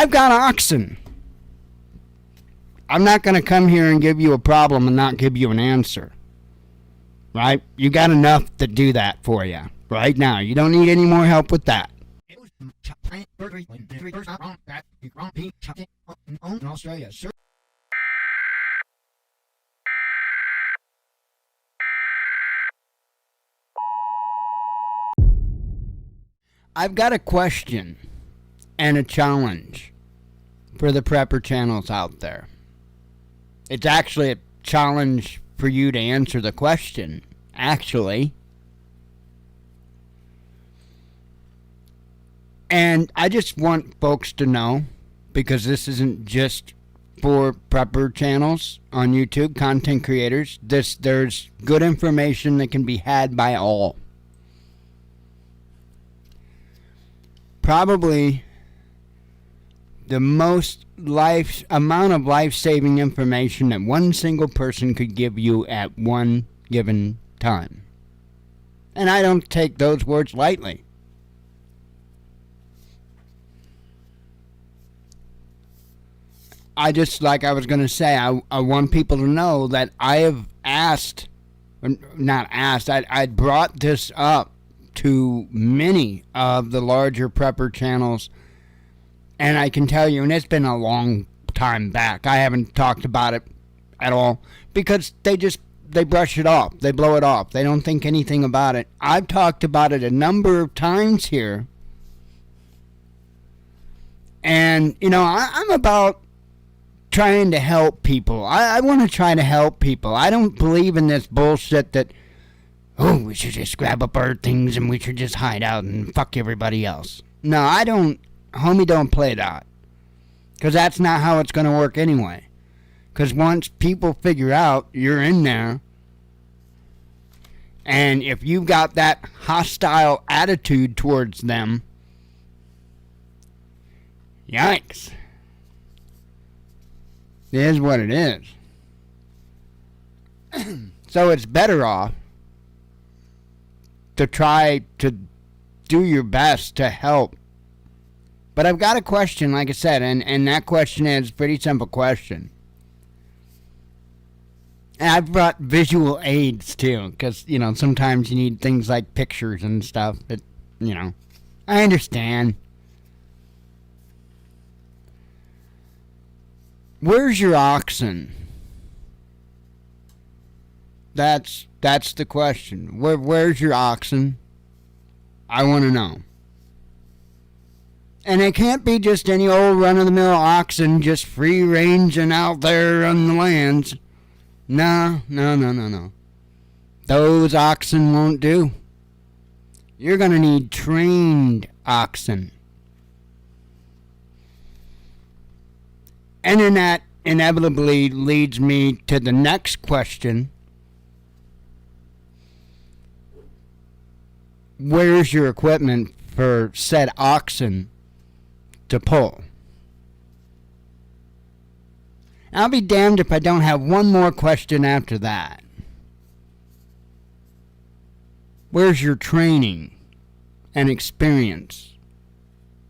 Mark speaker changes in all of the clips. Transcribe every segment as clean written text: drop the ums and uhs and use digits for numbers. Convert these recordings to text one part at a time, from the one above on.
Speaker 1: I've got oxen. I'm not going to come here and give you a problem and not give you an answer. Right? You got enough to do that for you right now. You don't need any more help with that. I've got a question and a challenge for the prepper channels out there. It's actually a challenge for you to answer the question, actually. And I just want folks to know, because this isn't just for prepper channels on YouTube, content creators, there's good information that can be had by all. Probably the most amount of life-saving information that one single person could give you at one given time. And I don't take those words lightly. I just, like I was going to say, I want people to know that I have asked, not asked, I brought this up to many of the larger prepper channels, and I can tell you, and it's been a long time back, I haven't talked about it at all, because they brush it off, they blow it off, they don't think anything about it. I've talked about it a number of times here, and you know, I'm about trying to help people. I want to try to help people. I don't believe in this bullshit that, oh, we should just grab up our things and we should just hide out and fuck everybody else. No, I don't. Homie, don't play that. Because that's not how it's going to work anyway. Because once people figure out you're in there, and if you've got that hostile attitude towards them, yikes. It is what it is. So it's better off to try to do your best to help. But I've got a question, like I said, and that question is a pretty simple question. And I've brought visual aids too, because, you know, sometimes you need things like pictures and stuff, but, you know, I understand. Where's your oxen? That's the question. Where's your oxen? I want to know. And it can't be just any old run-of-the-mill oxen just free ranging out there on the lands. No. Those oxen won't do. You're going to need trained oxen. And then that inevitably leads me to the next question. Where's your equipment for said oxen to pull? I'll be damned if I don't have one more question after that. Where's your training and experience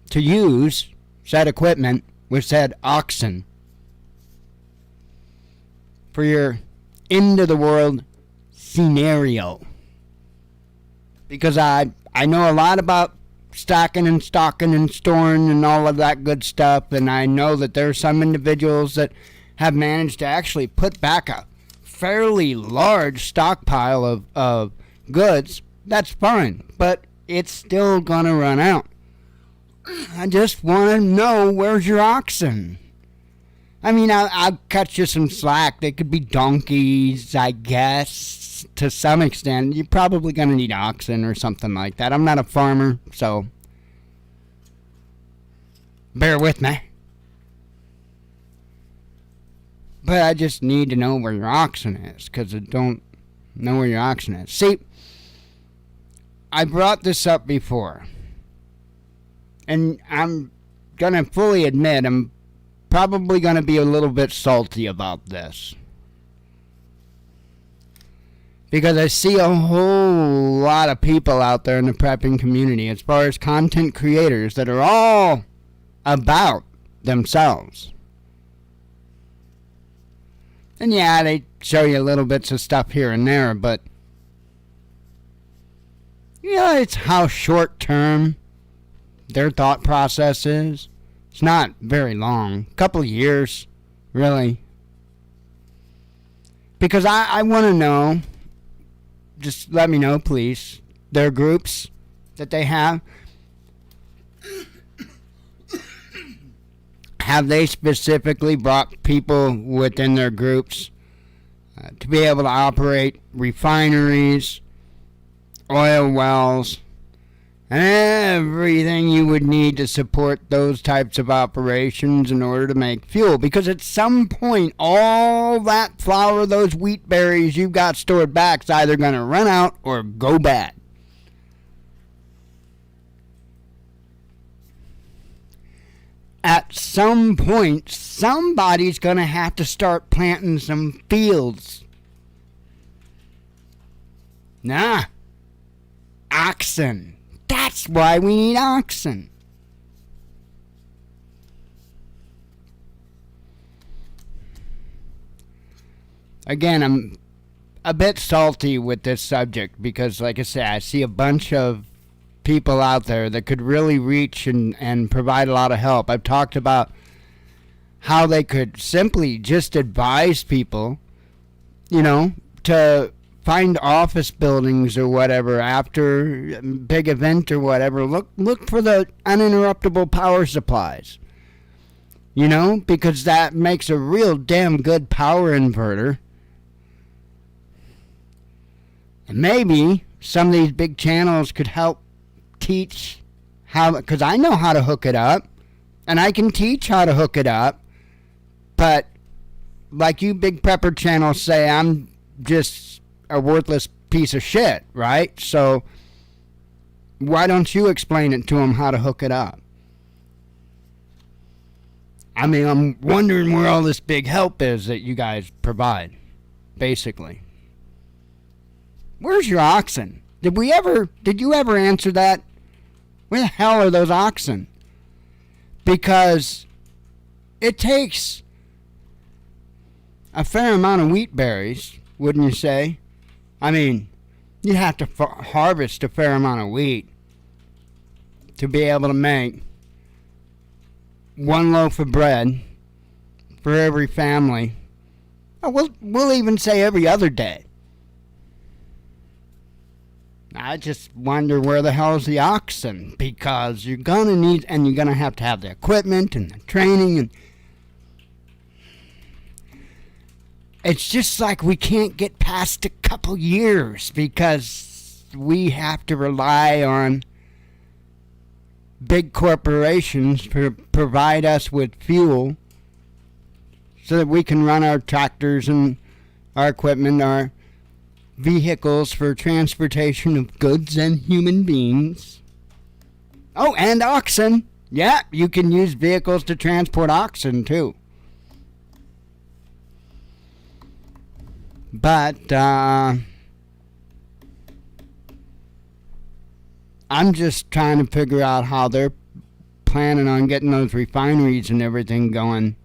Speaker 1: to use said equipment with said oxen for your end of the world scenario? Because I know a lot about stocking and storing and all of that good stuff, and I know that there are some individuals that have managed to actually put back a fairly large stockpile of goods. That's fine, but it's still gonna run out. I just want to know, where's your oxen? I mean, I'll cut you some slack. They could be donkeys, I guess, to some extent. You're probably going to need oxen or something like that. I'm not a farmer, so bear with me. But I just need to know where your oxen is, because I don't know where your oxen is. See, I brought this up before. And I'm going to fully admit I'm probably going to be a little bit salty about this. Because I see a whole lot of people out there in the prepping community, as far as content creators, that are all about themselves. And yeah, they show you little bits of stuff here and there, but yeah, it's how short term their thought process is. It's not very long. A couple of years, really. Because I want to know, just let me know, please, their groups that they have. Have they specifically brought people within their groups to be able to operate refineries, oil wells, and everything you would need to support those types of operations in order to make fuel? Because at some point, all that flour, those wheat berries you've got stored back is either going to run out or go bad. At some point, somebody's going to have to start planting some fields. Nah. Oxen. That's why we need oxen. Again, I'm a bit salty with this subject because, like I said, I see a bunch of people out there that could really reach and provide a lot of help. I've talked about how they could simply just advise people, to find office buildings or whatever after a big event or whatever. Look for the uninterruptible power supplies, because that makes a real damn good power inverter. And maybe some of these big channels could help teach how, because I know how to hook it up and I can teach how to hook it up, but like you big prepper channels say, I'm just a worthless piece of shit, right? So why don't you explain it to them how to hook it up? I mean, I'm wondering where all this big help is that you guys provide, basically. Where's your oxen? Did you ever answer that? Where the hell are those oxen? Because it takes a fair amount of wheat berries, wouldn't you say? I mean, you have to harvest a fair amount of wheat to be able to make one loaf of bread for every family. We'll even say every other day. I just wonder where the hell's the oxen, because you're gonna need, and you're gonna have to have the equipment and the training, and it's just like we can't get past a couple years because we have to rely on big corporations to provide us with fuel so that we can run our tractors and our equipment, our vehicles for transportation of goods and human beings. Oh, and oxen. Yeah, you can use vehicles to transport oxen too. But I'm just trying to figure out how they're planning on getting those refineries and everything going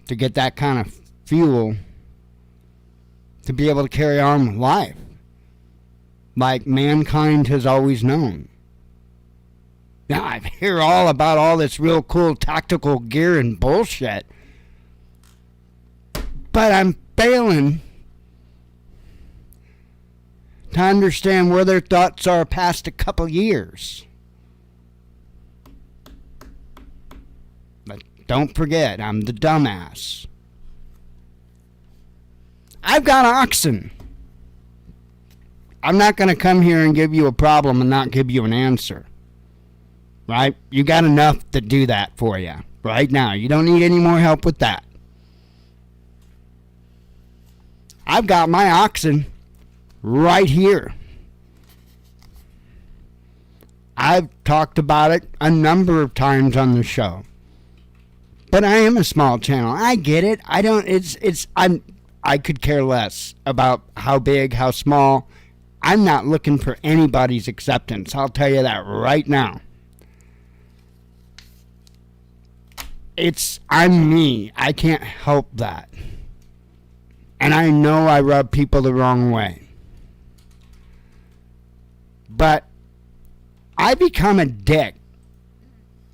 Speaker 1: to get that kind of fuel to be able to carry on life like mankind has always known. Now, I hear all about all this real cool tactical gear and bullshit, but I'm failing to understand where their thoughts are past a couple years. But don't forget, I'm the dumbass. I've got oxen. I'm not going to come here and give you a problem and not give you an answer. Right? You got enough to do that for you right now. You don't need any more help with that. I've got my oxen right here. I've talked about it a number of times on the show. But I am a small channel. I get it. I could care less about how big, how small. I'm not looking for anybody's acceptance. I'll tell you that right now. I'm me. I can't help that. And I know I rub people the wrong way. But I become a dick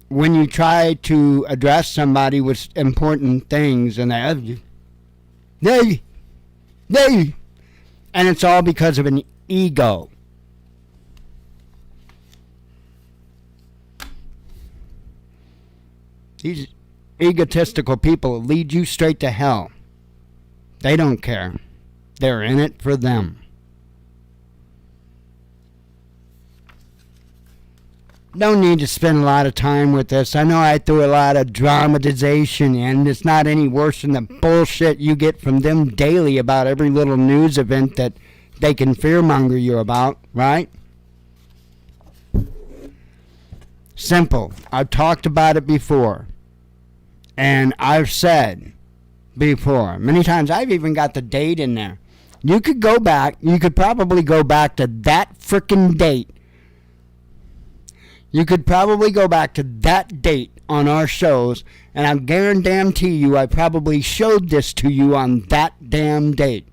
Speaker 1: when you try to address somebody with important things and they, and it's all because of an ego. These egotistical people lead you straight to hell. They don't care. They're in it for them. Don't need to spend a lot of time with this. I know I threw a lot of dramatization in. It's not any worse than the bullshit you get from them daily about every little news event that they can fearmonger you about, right? Simple. I've talked about it before. And I've said before, many times, I've even got the date in there. You could go back, you could probably go back to that frickin' date. You could probably go back to that date on our shows, and I guarantee you I probably showed this to you on that damn date.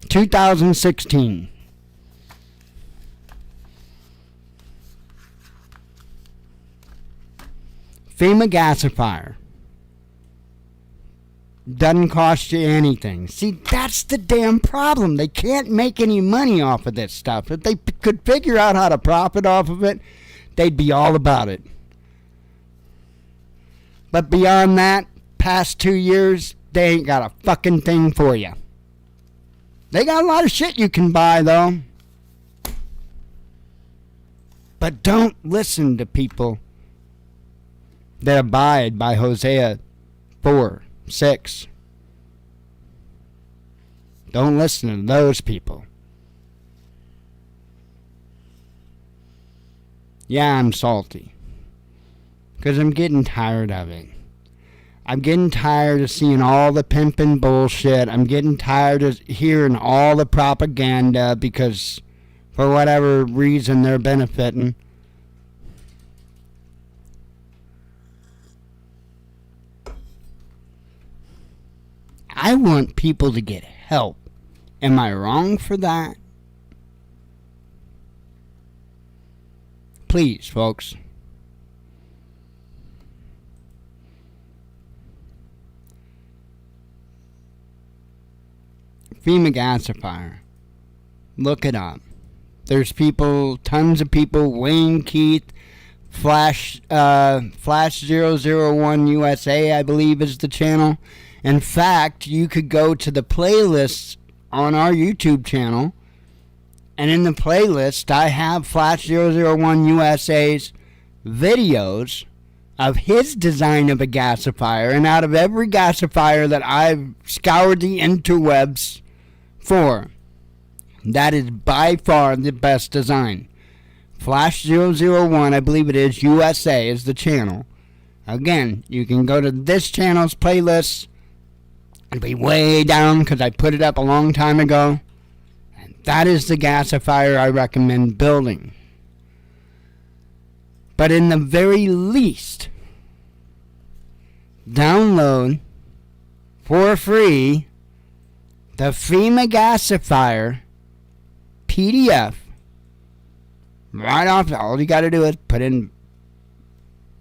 Speaker 1: 2016. FEMA gasifier. Doesn't cost you anything. See, that's the damn problem. They can't make any money off of this stuff. If they could figure out how to profit off of it, they'd be all about it. But beyond that, past 2 years, they ain't got a fucking thing for you. They got a lot of shit you can buy, though. But don't listen to people that abide by Hosea 4:6. Don't listen to those people. Yeah, I'm salty. Because I'm getting tired of it. I'm getting tired of seeing all the pimping bullshit. I'm getting tired of hearing all the propaganda because for whatever reason they're benefiting. I want people to get help. Am I wrong for that? Please, folks. FEMA gasifier. Look it up. There's people, tons of people. Wayne Keith, Flash 001 USA, I believe is the channel. In fact, you could go to the playlists on our YouTube channel, and in the playlist, I have Flash 001 USA's videos of his design of a gasifier, and out of every gasifier that I've scoured the interwebs for, that is by far the best design. Flash 001, I believe it is, USA is the channel. Again, you can go to this channel's playlist. It'll be way down because I put it up a long time ago. And that is the gasifier I recommend building. But in the very least, download for free the FEMA gasifier PDF. Right off, all you got to do is put in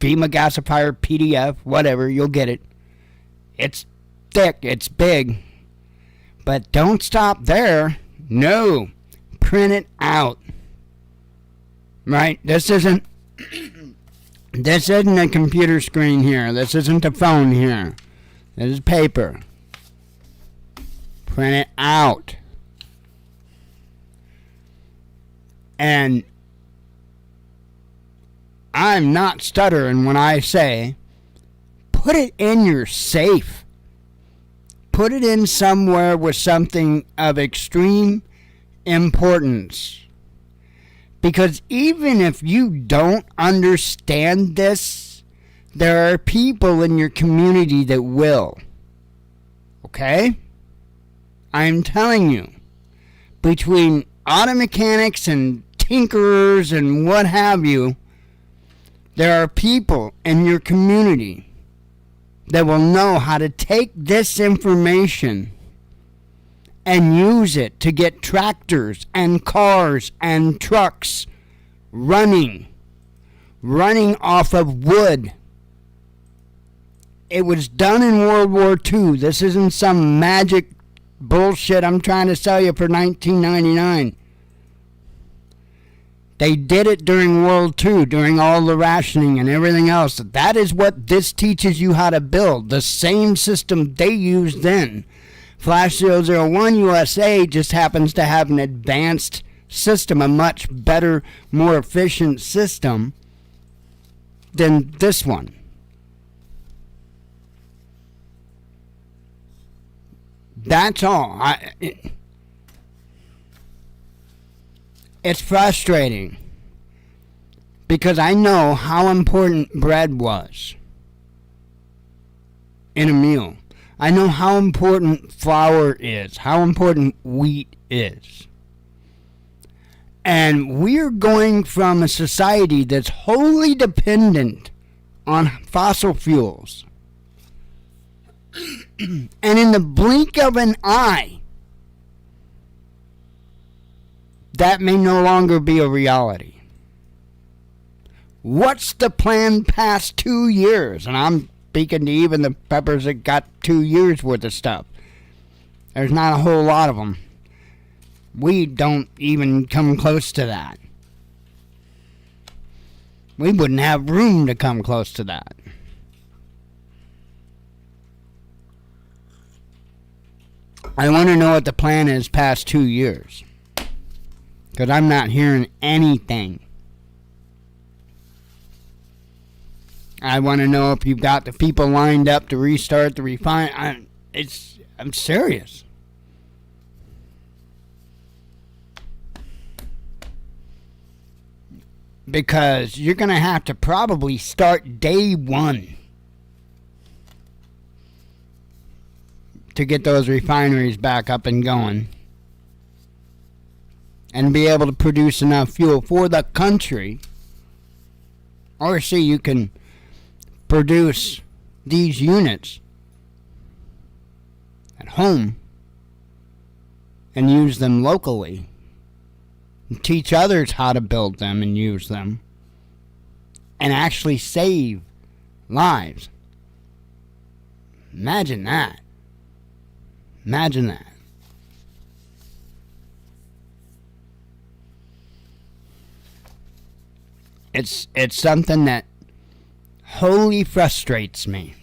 Speaker 1: FEMA gasifier PDF, whatever, you'll get it. It's thick, it's big, but don't stop there. No, print it out. Right, this isn't a computer screen here. This isn't a phone here. This is paper. Print it out. And I'm not stuttering when I say put it in your safe. Put it in somewhere with something of extreme importance. Because even if you don't understand this, there are people in your community that will. Okay? I'm telling you. Between auto mechanics and tinkerers and what have you, there are people in your community that will know how to take this information and use it to get tractors and cars and trucks running off of wood. It was done in World War II. This isn't some magic bullshit I'm trying to sell you for $19.99. They did it during World War II, during all the rationing and everything else. That is what this teaches you how to build. The same system they used then. Flash 001 USA just happens to have an advanced system, a much better, more efficient system than this one. That's all. It's frustrating because I know how important bread was in a meal. I know how important flour is, how important wheat is. And we're going from a society that's wholly dependent on fossil fuels. And in the blink of an eye, that may no longer be a reality. What's the plan past 2 years? And I'm speaking to even the peppers that got 2 years worth of stuff. There's not a whole lot of them. We don't even come close to that. We wouldn't have room to come close to that. I want to know what the plan is past 2 years. Because I'm not hearing anything. I want to know if you've got the people lined up to restart the refine. I'm serious. Because you're going to have to probably start day one to get those refineries back up and going and be able to produce enough fuel for the country. Or see, you can produce these units at home and use them locally and teach others how to build them and use them and actually save lives. Imagine that. Imagine that. It's something that wholly frustrates me.